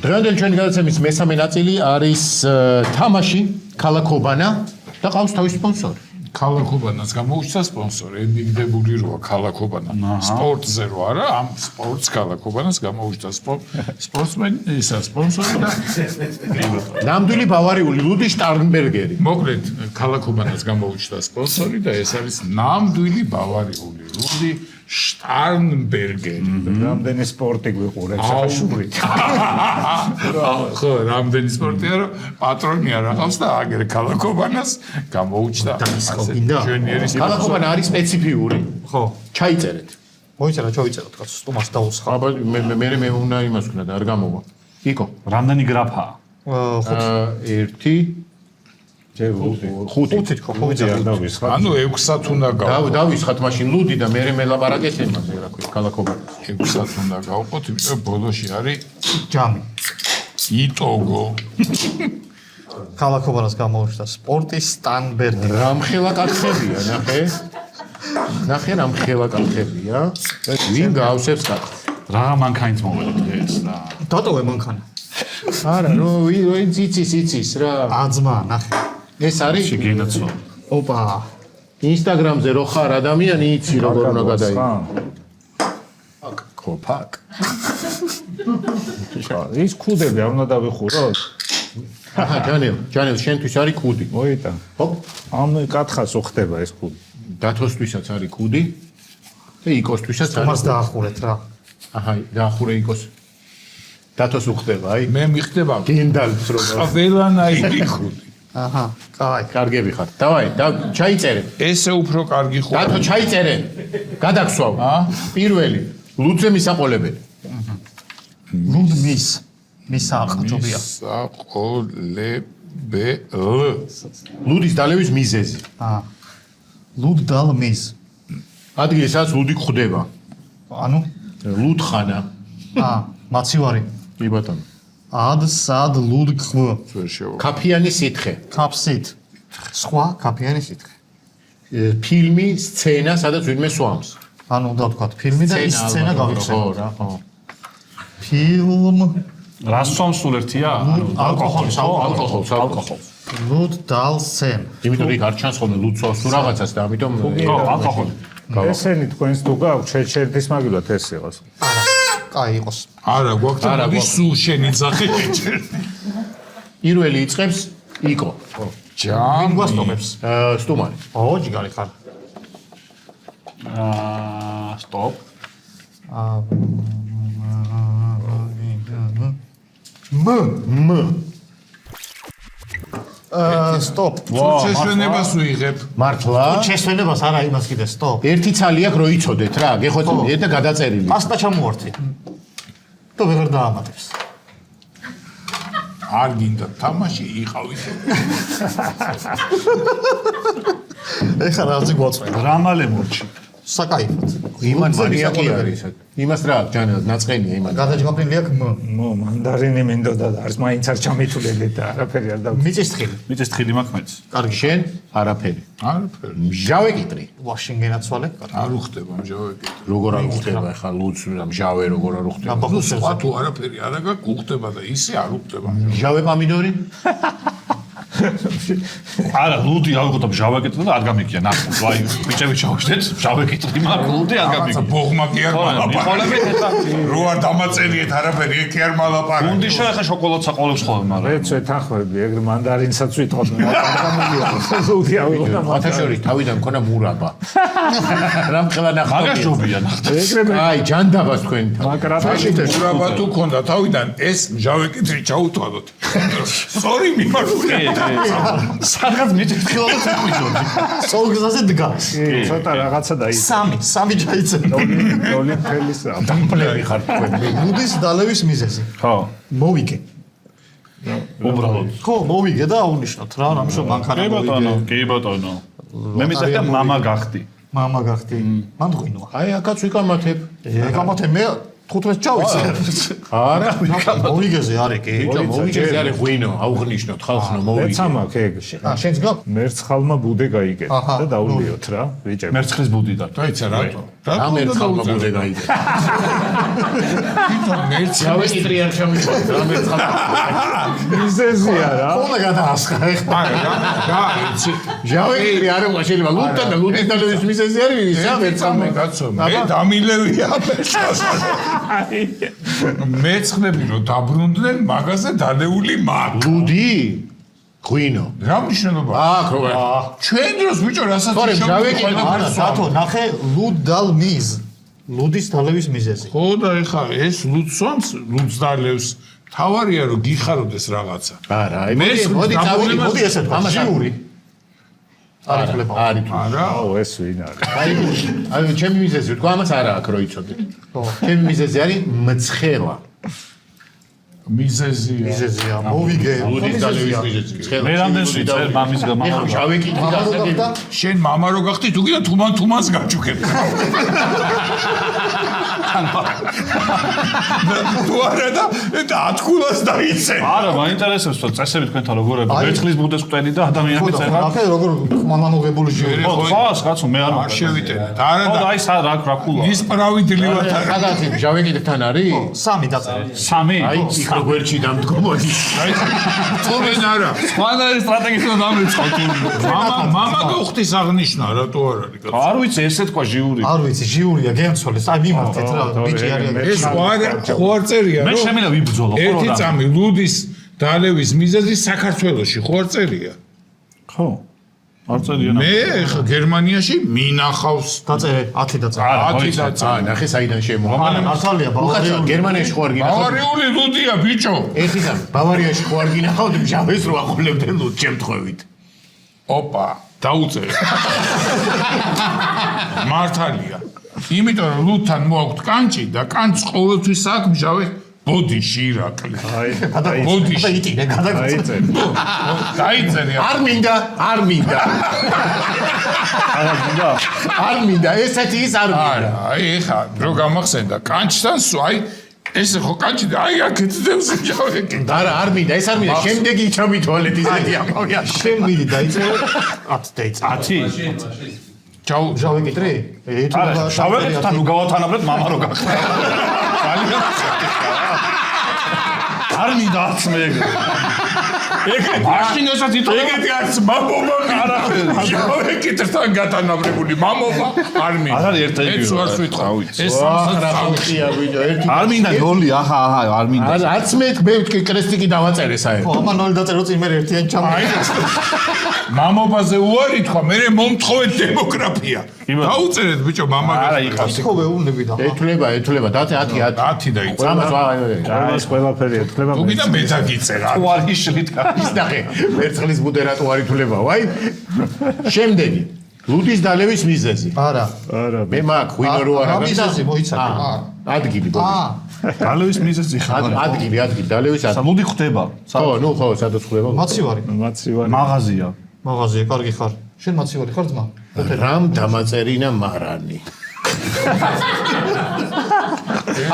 დღევანდელი ჩვენი გადაცემის მესამე ნაწილი არის თამაში ქალაქობანა და ყავს თავისი სპონსორი. ქალაქობანას გამოუჩნდა სპონსორი, ემიგდებული როა ქალაქობანა. სპორტზე რო არა, ამ სპორტს ქალაქობანას გამოუჩნდა სპორტსმენი, ისა სპონსორი და ნამდვილი ბავარიული ლუდი შტარნბერგერი. მოკლედ ქალაქობანას გამოუჩნდა სპონსორი და ეს არის ნამდვილი ბავარიული ლუდი შტარნბერგერი. რამდენი სპორტი გვიყურებს ახალშუბრი. ხო, რამდენი სპორტია რომ პატრონია რაღაც და აგერ ქალაქობანას გამოუჩნდა. ქალაქობანა არის სპეციფიური. ხო. ჩაიწერეთ. მოიწერა, ჩავიწეროთ, კაცო, სტუმარს დაუსხა. აბა მე უნდა იმას ვქნა და არ გამოვა. იკო. რამდენი გრაფაა? 1 5 ანუ 6-ად უნდა დავისხათ მაშინ ლუდი და მე მელაპარაკეთ იმაზე რა ქვია ქალაქობანას. 6-ად უნდა გავყოთ, იმიტომ ბოლოში არის ჯამი. იტოგო. ქალაქობანას გამოუჩნდა სპორტის სტანბერგი. რამხელა კათხებია, ნახე რამხელა კათხებია. ვინ გავსებს კათხს? რა მანქანით მოველეთ დღეს რა? დატოვე მანქანა. არა, ნუ ვინ იცის რა. აძმა, ნახე. ეს არის შეგენაცო. ოპა. ინსტაგრამზე რო ხარ ადამიანი იცი როგორ უნდა გადაიღო. კოპაკ. ის კუდები არ უნდა დავიხუროთ? აჰა, ჯანელ, შენთვის არის კუდი. მოიტა. ხო? ამ კათხას უხდება ეს კუდი. დათოსთვისაც არის კუდი და იკოსთვისაც არის. სტუმარს დაახურეთ რა. აჰა, დაახურე იკოს. დათოს უხდება, აი. მე მიხდება გენდალს რო. ყველანაირი ხუდი. აჰა, კაი. კარგები ხარ. დავაი, ჩაიწერე. ესე უფრო კარგი ხუდი. დათო ჩაიწერე. გადაგსვავ. პირველი, ლუძე მისაყოლებელი. ლუდ მის აყრობია. საყოლებელ. ლუდის დალევის მიზეზი. ლუდ დალ მის. ადგილი სადაც ლუდი გვხვდება. ანუ ლუდხანა. მაცივარი. კი ბატონო. ად სად ლუდ ხვ. ვერ შევა. კაფიანი სითხე. კაფსით. სხვა კაფიანი სითხე. ფილმი, სცენა, სადაც ვინმე სვამს. ანუ უნდა ვთქვათ, ფილმი და ის სცენა გავიხსენოთ. ხო რა, ხო. ფილმ რას სვამს სულ ერთია? ალკოჰოლს. ალკოჰოლს. ლუდ დალ სენ. იმიტომ იქ არ ჩანს ხოლმე ლუდ სვამს თუ რაღაცას და ამიტომ ხო, ალკოჰოლი. ესენი თქვენს თუ გაქვთ შეერთის მაგილად ეს იყოს. არა, კაი იყოს. არა, გვაქვს და სულ შენი ძახი შეჭერ. პირველი იწყებს იკო. ჯამ. გვასტობებს. სტუმარი. ჯიგარი ხარ. სტოპ. მ. სტოპ. შეშენებას ვიღებ. მართლა? შესვენებას არა იმას კიდე სტოპ. ერთი ცალი აქვს რო იცოდეთ რა, გეხოცეთ და გადაწერილი. პასტა ჩამოვართი. და ვეღარ დაამატებს. არ გინდა თამაში იყავით. ეხლა რა ზე გვაწვენ. რამალე მორჩი. საკაიფოდ. იმან მარიაკი არის. იმას რა აქვს ჯანელს ნაწყენია იმან. გადაჯგაფრილი აქვს მო მანდარინი მინდოდა და არის მაინც არ ჩამითულები და არაფერი არ დავ. მიწისთხილი. მიწისთხილი მაქვს მეც. კარგი შენ არაფერი. არაფერი. მჟავე კიტრი. ვაშინ გენაცვალე. არ უხდება მჟავები. როგორ არ უხდება ახლა ლუც მჟავე როგორ არ უხდება. ნუ სხვა თუ არაფერი არა გაქვს უხდება და ისე არ უხდება. მჟავე პამიდორი? არა, ლუდი ალბათ მჟავე კიტრი და არ გამიგია ნახო. ვაი, ბიჭები ჩავშდეთ, მჟავე კიტრი მაგრამ ლუდი არ გამიგია. ბოღმა კი არ მალაპარაკეთ. რო არ დამაწერიეთ არაფერი, ეგ კი არ მალაპარაკეთ. გუნდი შეხა შოკოლადს აყოლებს ხოლმე მაგრამ. ეცე თანხმები, ეგრე მანდარინსაც ვიტყოდ. ლუდი ავიღო. ათაშორის თავიდან მქონა მურაბა. რამხელა ნახტობია. მაგაჟობია ნახტა. აი, ჯანდაბას თქვენ. მაშინ მურაბა თუ ქონდა თავიდან ეს მჟავე კიტრი ჩაუთვალოთ. სწორი მიმართულებით. სადღაც მიწისქილად ვიჯოდი. სოლგზაზე დგას. ცოტა რაღაცა და ის. სამი ჩაიწერა. ოლიმპიელისა. დამპლები ხარ თქვენ. ლუდის დალევის მიზეზი. ხო. მოვიგე. უბრალოდ. ხო, მოვიგე და აუნიშნოთ რა, რამშო მანქანა კი ბატონო, კი ბატონო. მე მისახდა მამა გახდი. მამა გახდი. მან ღვინოა. აი, აქაც ვიკამათებ. ეკამათე მე 15 ჩავიცე. არა, მოვიგეზე არის კი. ბიჭო, მოვიგეზე არის ღვინო, აუღნიშნოთ ხალხო, მოვიგე. მეც ამაკ ეგ. შენს გაქვს? მერცხალმა ბუდე გაიგეთ აჰა, და დაულიოთ რა, ბიჭები. მერცხლის ბუდიდან. დაიცა რატო? რა მერცხალმა ბუდე გაიგე. მეც ჯავეკიტრი არ შემიყვანს, რა მერცხალმა. მიზეზია რა. ხოლმე გადაასხა ეხლა. რა იცი ჯავეკიტრი არ უნდა შეიძლება ლუდთან და ლუდის დალევის მიზეზი არის ის რა მერცხალმა. კაცო მე დამილევია მერცხალს მეცხლები რომ დაბრუნდნენ მაგაზე დალეული მაგ ლუდი? ღვინო. რა მნიშვნელობა აქ რო ჩვენ დროს ბიჭო რასაც თორემ ჯავეკიტრი არა, დათო, ნახე ლუდალ მიზ. ლუდის დალევის მიზეზი. ხო და ეხა ეს ლუდსვამს ლუდს დალევს თავარია რომ გიხაროდეს რაღაცა არა, აი მოდი წავიდე, მოდი ესე თქვა, ჟიური. არის ხლება. არის თუ. არა აუ ეს ვინ არის? აი ჩემი მიზეზი ვთქვა ამას არა აქ რო იცოდე. ჩემი მიზეზი არის მცხელა. მიზეზია მოვიგე. ლუდის დალევის მიზეზი. მცხელა. მე რამდენს ვიცერ მამის ეხა გამამა. ჯავეკიტრი მამა რო დასაგები. გახდა? შენ მამა რო გახდი თუ კიდე თუმანს გაჩუქებ თუ არა და ათქულას დაიცე არა, მაინტერესებს თო წესები თქვენთან როგორ არის. მერცხლის ბუდეს ყვტენი და ადამიანი წერა. ნახე როგორ მამამოგებული ჟიური. ხო, ხას კაცო მე არ არ შევიტენეთ არა ხო, და აი რა ქულა. ის პრავიდლივად არის ხაგათი ჯავეკიტრთან არის? სამი დაწერე. სამი. აი იქ რო გვერდში დამდგომოდი. თუმენ არა სპანალის სტრატეგიულად დამრიცხავ. მამა გუხტის აღნიშნა რატო არ არის კაცო არ ვიცი ესე თქვა ჟიური. არ ვიცი, ჟიურია გემცვალეს. აი მიმართეთ რა, ბიჭი არის. ეს ხო არ წერია მე რომ შემიძლია ვიბრძოლო ხო ერთი რა. წამი ლუდის დალევის მიზეზი საქართველოში ხო არ წერია ხო. არ წერია. მე ხა გერმანიაში მინახავს დაწერე 10 დაწერე. არა, 10 მოიცა. დაწერე ნახე საიდან შემოვა. არა, მართალია, ბავარია. გერმანიაში ხო არ გინახავთ? ბავარიული ლუდია ბიჭო ერთი და ბავარიაში ხო არ გინახავთ მჟავეს რო აყოლებდნენ ლუდ შემთხვევით. ოპა დაუწერე მართალია იმიტომ რომ ლუდთან მოაქვთ კანჭი და კანჭს ყოველთვის აქვს მჟავე ბოდიში ირაკლი ბოდიში იტირე გადაგწე. დაიწერე არ მინდა, არ მინდა. არ მინდა, ესეთი ის არ მინდა. არა აი ეხა რო გამახსენდა კანჭთან აი ესე ხო კანჭი და აი აქეთ დევს მჟავე არა, არ მინდა, ეს არ მინდა. შემდეგი იჩამი თუალეტი ზეთი ამავია. შენ მიდი დაიწერე 10 დაიწერე. 10. ჩაუ ჯავეკიტრი? არა, შავერეთთან უგავათანაბრეთ მამა რო გახდა. არ მინდა არც მე ეგრე. ეგრე მაშინასაც იტყვი. ეგეთი არც მამობა არა ჯავეკიტრთან გათანაბრებული მამობა არ მინდა არ არის ერთ-ერთი ეს ვარს ვიტყვი ეს რა ხალხია ვიდეო, ერთი. არ მინდა გოლი, აჰა, არ მინდა. არც მე კრესტიკი დავაწერე საერთოდ. ხო, ამან 0 დაწერო წინ მე ერთიანი ჩამოიღე. მამობაზე უარი თქვა, მე მომთხოვეთ დემოგრაფია. დაუწერეთ ბიჭო მამა არა, იყავს. ხო ვეუბნები და. ეთვლება, დათე 10. 10 დაიწერე. ამას ეს ყველაფერი ეთქლება თუ კიდე მე დაგიწერა. უარი შრიტკა. ის ნახე, მერცხლის ბუდე რატო არ ითვლებაო, აი. შემდეგი. ლუდის დალევის მიზეზი. არა. არა მე მაგ ღვინო რო არა. რა მიზეზი მოიცადე? ადგილი ბოდიში. დალევის მიზეზი ხარ. ადგილი, დალევის ადგილი. სამუდი ხვდება. ხო, სადაც ხდება. მაცივარი. მაცივარი მაღაზია. მაღაზია, კარგი ხარ. შენ მაცივარი ხარ ძმა? რამ დამაწერინა მარანი.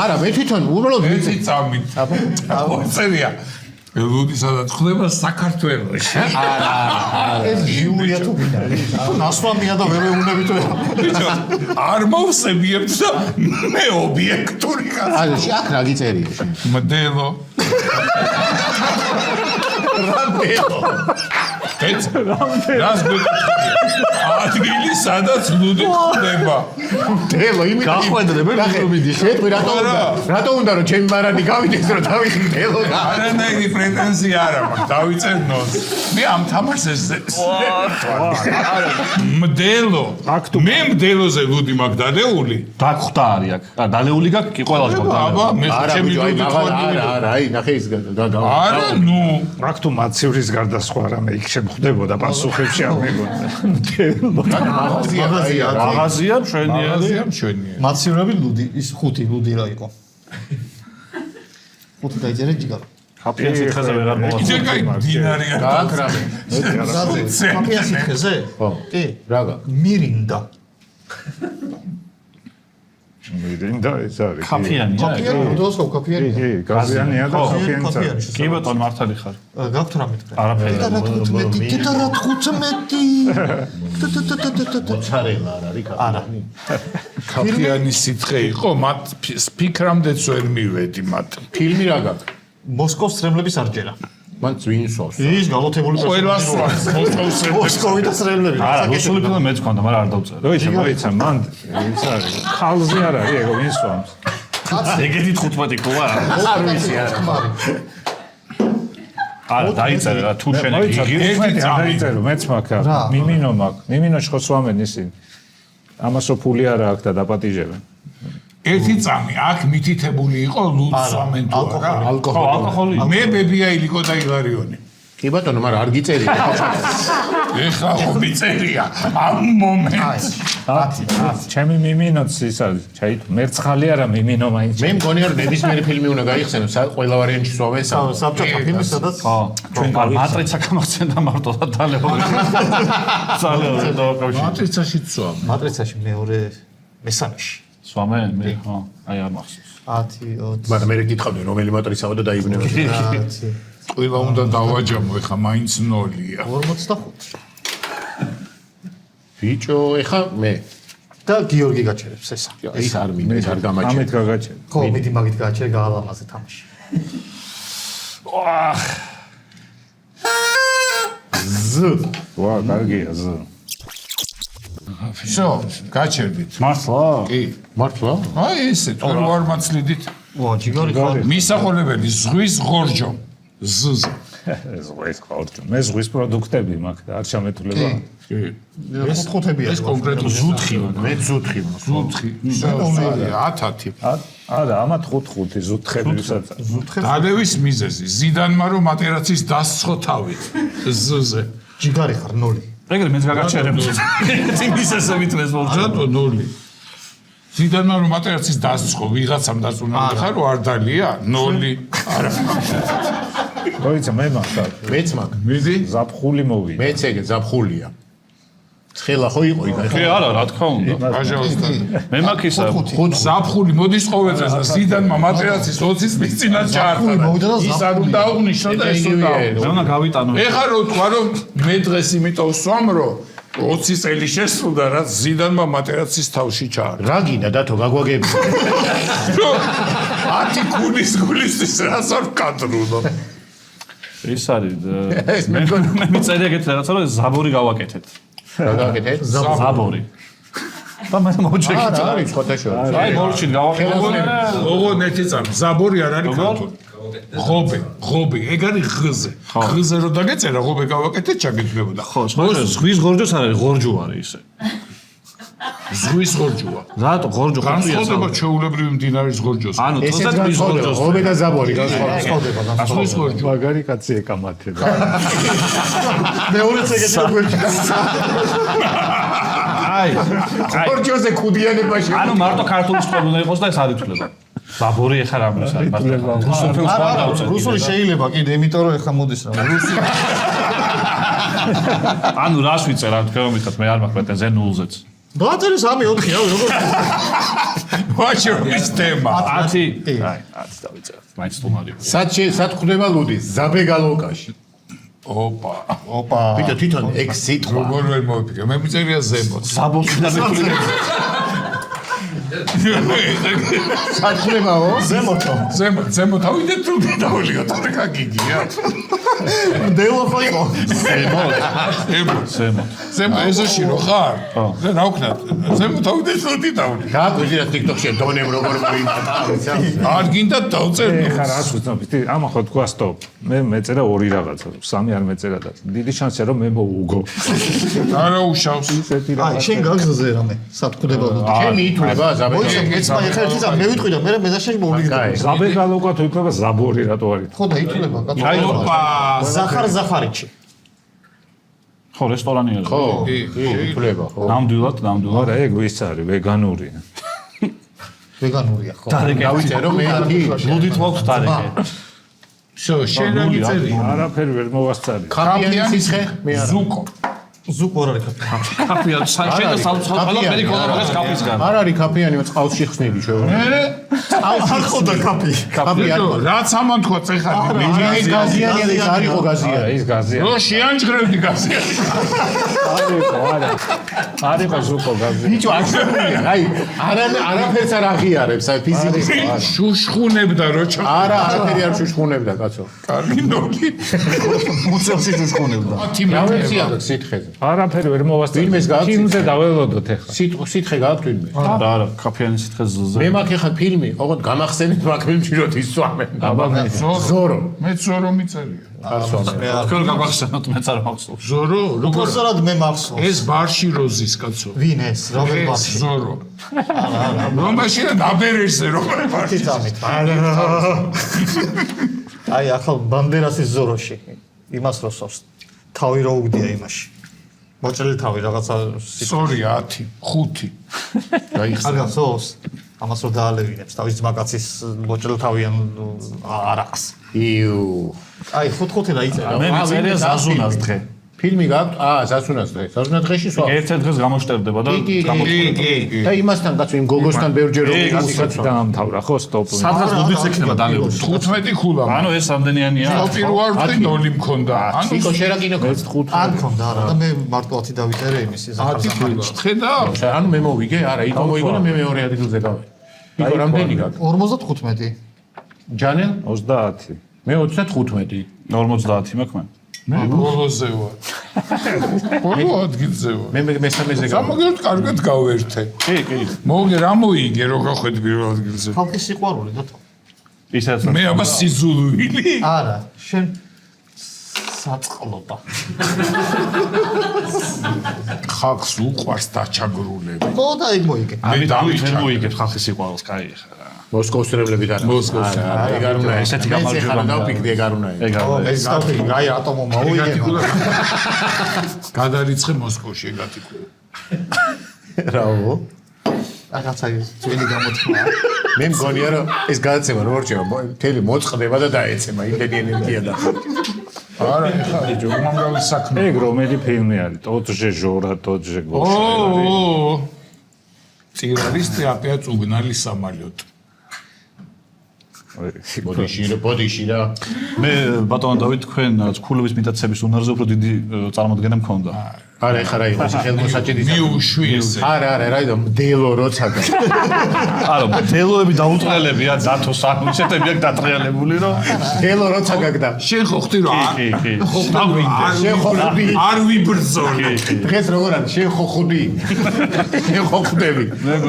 არა, მე თვითონ უბრალოდ ერთი წამით. წერია. ლუდისადაც ხდება საქართველოში. ეს ჟიურია თუ გინდა. ნასვამია და ვერ ეუნებით ვერ. ბიჭო, არ მოვსებიებთ და მე ობიექტური ხარ. არა, აქ რა გიწერია შენ? მდელო. რამბელო. ეს რას გვეკითხები? ადგილი სადაც ლუდი ხდება. დელო, იმით გახვედრე, მე მიდი. შეტყვი რატო უნდა რომ ჩემი მარანი გავიდეს რომ დავიხი დელო. არანაირი პრეტენზია არ აქვს. დავიწერ ნოს. მე ამ თამაშს მდელო. მე მდელოზე ლუდი მაგ დალეული. დაგხვდა არის აქ. დალეული გაქვს კი ყველას აბა, გვაქვს. მე არა, ჩემი ბიჭო, აი ლუდი არა, აი, ნახე ის არა, ნუ აქ თუ მაცივრის გარდა სხვა რამე იქ შემხდებოდა პასუხებში არ მეგონა. მაღაზია მშვენიერი. აზია მშვენიერი. მაცივრები ლუდი, ის 5 ლუდი რა იყო. 5 დაიწერე ჯიგარო. ხაფიან სითხეზე ვეღარ მოვა. ისე კაი დინარია. გააკრამე. კაფეა სითხეზე? ხო. კი. რა გაქვს? მირინდა. მირინდა ეს არის. კაფიანია. კაფიანი, დოსო, კაფიანი. კი, გაზიანია და კაფიანი. კი ბატონო მართალი ხარ. გაქვთ რა მეთქე? არაფერი. და რა 15. მოцаრელა არ არის კაფიანი. კაფიანის სითხე იყო, მათ ფიქრამდეც ვერ მივედი მათ. ფილმი რა გაქვს? მოსკოვის სრემლების არჯერა. მან წვინსოს. ის გალოთებული ყველა სვას მოსკოვი და სრემლები. არა, რუსული ფილმი მეც მქონდა, მაგრამ არ დავწერე. მოიცა, მან ის არის. ხალზე არ არის, ეგ ვინ სვამს. ეგეთი 15 ქოა. არ ვიცი არა. არა, დაიწერე რა, თუ შენ მოიცა, იგივე ერთი დაიწერო, მეც მაქვს. მიმინო მაქვს. მიმინოში ხო სვამენ ისინი. ამასო ფული არა აქვს და დაპატიჟებენ. ერთი წამი აქ მითითებული იყო ლუცვამენ თუ არა. ალკოჰოლი. მე ბებია ილიკო და ილარიონი. კი ბატონო, მაგრამ არ გიწერია. ეხლა ხო მიწერია ამ მომენტს. ჩემი მიმინოც ის არის. ჩაით მერცხალი არა მიმინო მაინც. მე მგონი რომ ნებისმიერი ფილმი უნდა გაიხსენო, ყველა ვარიანტში სვავენ საბჭოთა ფილმი, სადაც ჩვენ მატრიცა გამახსენდა მარტო და დალეორი. დალეორი დავაკავშირე. მატრიცაში სვამ. მატრიცაში მეორე მესამეში. სვამენ მე, ხო, აი არ მახსოვს. 10, 20. მაგრამ მე გითხავდი რომელი მატრიცაა და დაიბნება. 10. ყველა უნდა დავაჯამო, ეხლა მაინც 0-ია. 45. ბიჭო, ეხა მე და გიორგი გაჩერებს ესა. ის არ მინდა, არ გამაჩერე. ამით გაგაჩერე. ხო, მიდი მაგით გააჩერე გაალამაზე თამაში. ვა, კარგია ზ. всё, გაჩერდით. მართლა? კი. მართლა? აი ესე, თუ არ მაცლიდით. ვა, ჯიგარი ხარ. მისაღონებელი ზღვის ღორჯო. ზზ. ზღვის ხორჯო. მე ზღვის პროდუქტები მაქვს და არ ჩამეთვლება. კი. ეს ხუთებია. ეს კონკრეტულ ზუთხი, მე ზუთხი. ზუთხი. ათათი. არა, ამათ 5 ზუთხები ვისაც. დალევის მიზეზი ზიდანმა რომ მატერაცის დასცხო თავით. ზზე. ჯიგარი ხარ 0. ეგრე მეც გაგაჩერებ. ეგეთი მისესებით მეც მოვჭრა. რატო 0? ზიდანმა რომ მატერაცის დასცხო ვიღაცამ დაწუნებდა ხარ რო არ დალია 0. არა. მოიცა, მე მაქვს. მეც მაგ. მიდი. ზაფხული მოვიდა. მეც ეგ ზაფხულია. ცხელა ხო იყო იქ? კი, არა, რა თქმა უნდა. აჟალოსთან. მე მაქვს ისა. ხუთ ზაფხული მოდის ყოველ დღეს და ზიდანმა მატერაცის 20 წლის წინათ ჩაარტყა. მოვიდა და ის არ უნდა აღნიშნო და ეს უნდა აღნიშნო. მე უნდა გავიტანო. ეხლა რო თქვა რომ მე დღეს იმიტომ სვამ რომ 20 წელი შესრულდა რაც ზიდანმა მატერაცის თავში ჩაარტყა. რა გინდა დათო გაგვაგები? 10 ქულის გულისთვის რას არ ვკადრულო. ის არის მე მიწერე ეგეთ რაღაცა რომ ზაბორი გავაკეთეთ. რა გაკეთეთ? ზაბორი. და მე მოვჭექი. არის ხოთაშორი. აი მორჩინ გავაკეთე. ოღონ ერთი წამი ზაბორი არ არის ქართული. ღობე, ეგ არის ღზე. ღზე რო დაგეწერა ღობე გავაკეთე ჩაგეცლებოდა. ხო, ზღვის ღორჯოს არ არის, ღორჯო არის ისე. ზღვის ღორჯოა. რატო ღორჯო ხარ? განსხვავდება ჩვეულებრივი მდინარის ღორჯოს. ანუ ესეც თუნდაც ზღვის განსხვავდება, ღორჯოს. ღობე და ზაბორი განსხვავდება. ზღვის ღორჯო. მაგარი კაცი ეკამათე და. მეორე ეგეთი გვერდში. აი, ხორჯოზე ქუდიანებაში. ანუ მარტო ქართული სკოლა უნდა იყოს და ეს არ ითვლება. ზაბორი ეხა რა არის? რუსულ ფილმს არა, არ დავწერე. რუსული შეიძლება კიდე, იმიტომ რომ ეხა მოდის რა. რუსი. ანუ რას ვიწერ რა თქმა უნდა, მე არ მაქვს პრეტენზია 0-ზეც. დააწერე 3-4, რავი, როგორ. ვაჭრო ის თემა. 10. აი, 10 დავიწერე. მაინც თუმარი. სად ხვდება ლუდი? ზაბეგალოკაში. ოპა. ოპა. ბიჭო თვითონ ეგ სიტყვა. როგორ ვერ მოვიფიქრე. მე მიწერია ზემოთ. ზაბორი და მეთვლი. სად ხვდებაო? ზემოთო. ზემოთ ავიდე თუ დავლიო თორე გაგიგია. დელოფა იყო. ზემოთ ესოში რო ხარ? და რა ვქნათ? ზემოთ ავიდე თუ დავლიო. გააკვირდით TikTok-ში დონემ როგორ მოიმატა. არ გინდა დავწერო. ეხა რას ვცნობ? ამა ხო თქვა stop. მე მეწერა 2 რაღაცა, 3 არ მეწერა და დიდი შანსია რომ მე მოვუგო. არა უშავს. ისეთი აი, შენ გაგზაზე რამე, სად ხვდება ლუდი. ჩემი ითვლება მოიცა, ზაბეგალოკა. მეცმა ეხლა ერთი წამი მე ვიტყვი და მე მეზაშენ მოვლიგდა. ზაბეგალოკა თუ იქნება ზაბორი რატო არის? ხო და ითვლება კაცო. ოპა. ზახარ ზახარიჩი. ხო, რესტორანი არის. ხო, კი, ითვლება, ხო. ნამდვილად. არა, ეგ ვის არის, ვეგანურია. ვეგანურია ხო. დავიწერო მე აქ. ლუდით მაქვს დარეკე. შენ რა გიწერია? არაფერი ვერ მოვასწარი. კაფიანი სიცხე? მე არა. ზუკო. ზუკ არ არის კაფე. კაფეა, შეიძლება ყველაფერი ქონდეს კაფისგან. არ არის კაფიანი, წყალში ხსნილი შეუძლია. არ ხოდა კაფე. კაფე არ ყო. რაც ამონთხო წეხა ის გაზიანი ის არ იყო გაზიანი. ის გაზია. რო შეანჯღრებდი გაზიანი. არიყო ზუკო გაზია. ბიჭო აღსებულია. აი არაფერს არ აღიარებს აი ფიზიკის. შუშხუნებდა რო ჩა. არა, არაფერი არ შუშხუნებდა კაცო. კარგი ნოგი. მუცელში შუშქონებდა. რა ვერსია აქვს სითხეზე? არაფერი ვერ მოვასწრე. ვინმეს გააქვს? ფილმზე დაველოდოთ ახლა. სითხე გააქვს ვინმე? არა, კაფეიანი სითხე ზზე. მე მაქვს ახლა ფილმი, ოღონდ გამახსენეთ მაგ ფილმში რომ ისვამენ. ზორო. მე ზორო მიწერია. არ სვამენ. თქვენ გაგახსენოთ, მეც არ მახსოვს. ზორო, როგორ უბრალოდ მე მახსოვს. ეს ბარში როზის კაცო. ვინ ეს? რომელ ეს ბარში? ზორო. რომაში და ნაბერეშზე რომელ ბარში. თითამით. აი ახლა ბანდერასის ზოროში იმას როსავს. თავი რო უგდია იმაში. მოჭრილი თავი რაღაცა სორი 10, 5. არ გასოს. ამას რო დაალევინებს თავის ძმაკაცის მოჭრილი თავიან არაკს. იუ. აი 5-5 დაიწერა. მე მიწერია ზაზუნას დღე. ფილმი გაქვთ? ზაზუნას დღე. ზაზუნას დღეში სვა. ერთ-ერთ დღეს გამოშტერდება და კი. და იმასთან კაცო იმ გოგოსთან ბევრჯერ რომ ისეთი დაამთავრა ხო სტოპ. სადღაც ლუდიც ექნება დალეული. 15 ქულა. ანუ ეს რამდენიანია? პირველ არ ვთქვი 0 მქონდა. ანუ სიკო შერა კინო გქონდა. 5 არ მქონდა არა და მე მარტო 10 დავიწერე იმის 10 ქულა. ხედავ? ანუ მე მოვიგე, არა, იკო მოიგო და მე მეორე ადგილზე გავე. იკო რამდენი გაქვს? 55. ჯანელ 30. მე 35. 50 მაქვს მე. მე ბოლოზე ვარ. ბოლო ადგილზე ვარ. მე მესამეზე გავე. გამოგერთ კარგად გავერთე. კი, კი. მოგე რა მოიგე რო გახვედ პირველ ადგილზე. ხალხის სიყვარული და ისაც მე ამას სიზულვილი. არა, შენ საწყლობა. ხალხს უყვარს დაჩაგრულები. ხო და იქ მოიგე. მე დავიჩენ მოიგებ ხალხის სიყვარულს, კაი ხა. მოსკოვსრებლები და მოსკოვში. ეგ არ უნდა ესეთი მე გამარჯვება ხარ დავფიქრდი ეგ არ უნდა ეგ ო, მე დავფიქრე, აი ატომო მოიგე. გადარიცხე მოსკოვში ეგათი ქულა. რაო რაღაცა ძველი გამოთქვა. მე მგონია რომ ეს გადაცემა როგორ რჩება მთელი მოწყდება და დაეცემა იმდენი ენერგია და არა, ეხლა ბიჭო, უმამრავი საქმე. ეგ რომელი ფილმი არის? ტოჯე ჟორა, ტოჯე გოშა. ო. წირალის აპია წუგნალი სამალიოტ. ბოდიში რა მე ბატონო დავით თქვენ ქულების მიტაცების უნარზე უფრო დიდი წარმოდგენა მქონდა. არა ეხლა რა იყო ეს ხელმოსაჭედი მიუშვი ესე. არა რა იყო მდელო როცა არა, დელოები დაუწყელებია დათო საქმისეთები აქ დატრიალებული რომ მდელო როცა გაგდა შენ ხო ხდი რომ კი, კი. შენ ხო ხვდი არ ვიბრძოლე. დღეს როგორ არის შენ ხო ხვდი შენ ხო ხვდები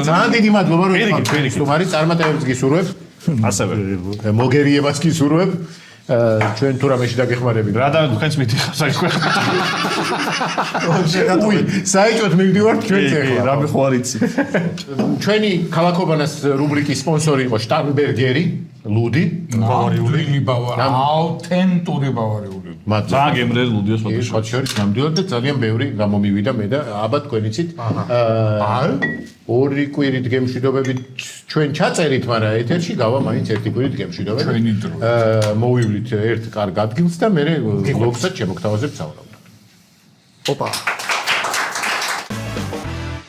ძალიან დიდი მადლობა რომ პირიქით. სტუმარი წარმატებებს გისურვებ ასევე მოგერიებას გისურვებ ჩვენ თუ რამეში დაგეხმარებით რა და თქვენს მიდიხარ საერთოდ უი საერთოდ მივდივართ ჩვენც ახლა რა მიხوارიცი ჩვენი ქალაქობანას რუბრიკის სპონსორი იყო შტარნბერგერი ლუდი ბავარიული ბავარი. აუთენტური ბავარიული. მადლობა ძალიან გემრიელი ლუდიოს ის ფოტოში სხვა შორის ნამდვილად და ძალიან ბევრი გამომივიდა მე და აბა თქვენ იცით ორი კვირით გემშვიდობებით ჩვენ ჩაწერით, მაგრამ ეთერში გავა მაინც ერთი კვირით გემშვიდობებით. ჩვენი დრო. მოვივლით ერთ კარგ ადგილს და მე გლობსაც შემოგთავაზებთ საუბრობთ. ოპა.